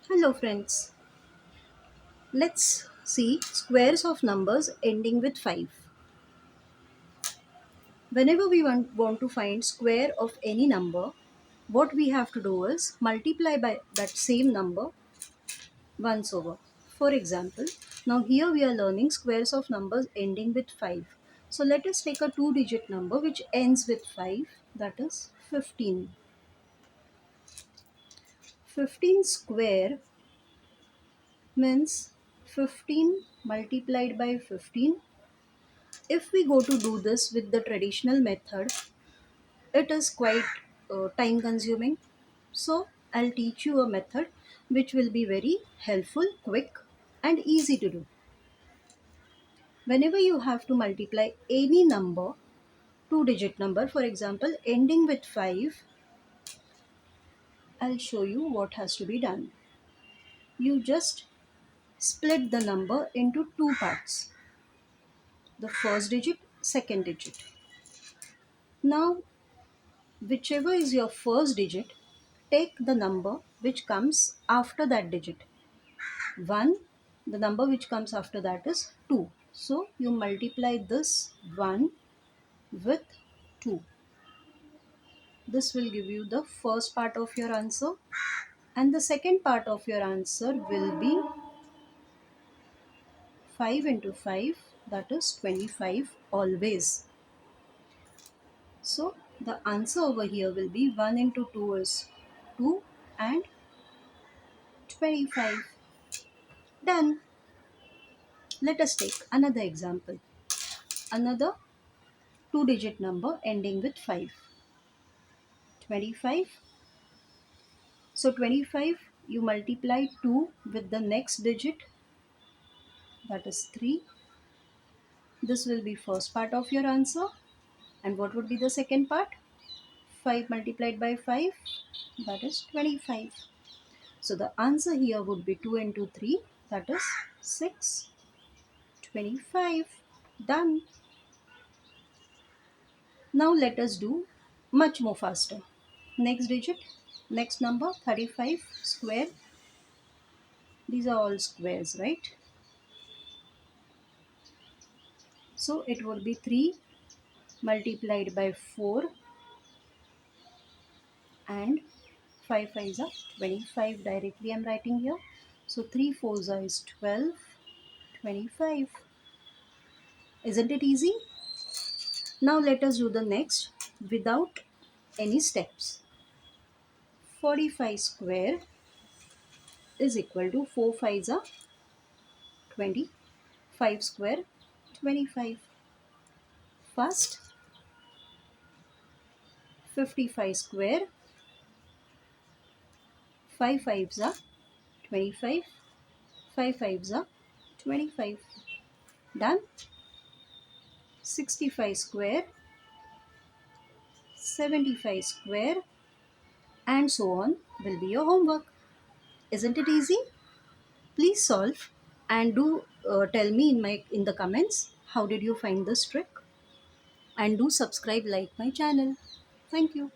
Hello friends, let's see squares of numbers ending with 5. Whenever we want to find square of any number, what we have to do is multiply by that same number once over. For example, now here we are learning squares of numbers ending with 5. So let us take a two-digit number which ends with 5, that is 15. 15 square means 15 multiplied by 15. If we go to do this with the traditional method, it is quite time consuming. So I'll teach you a method which will be very helpful, quick and easy to do. Whenever you have to multiply any number, two digit number, for example, ending with 5, I'll show you what has to be done. You just split the number into two parts. The first digit, second digit. Now whichever is your first digit, take the number which comes after that digit. 1, the number which comes after that is 2. So you multiply this 1 with 2. This will give you the first part of your answer. And the second part of your answer will be 5 into 5, that is 25 always. So the answer over here will be 1 into 2 is 2 and 25. Done. Let us take another example. Another two digit number ending with 5. 25. So 25 you multiply 2 with the next digit, that is 3. This will be first part of your answer. And what would be the second part? 5 multiplied by 5, that is 25. So the answer here would be 2 into 3, that is 6. 25. Done. Now let us do much more faster. Next digit, next number 35 square. These are all squares, right? So it would be 3 multiplied by 4 and 5 5s are 25 directly I'm writing here. So 3 4s are is 12, 25. Isn't it easy? Now let us do the next without any steps. 45 square is equal to 4 5s are 20, 5 square 25. First 55 square, 5 5s are 25, 5 5s are 25. Done. 65 square, 75 square and so on will be your homework. Isn't it easy? Please solve and do tell me in the comments how did you find this trick, and do subscribe, like my channel. Thank you.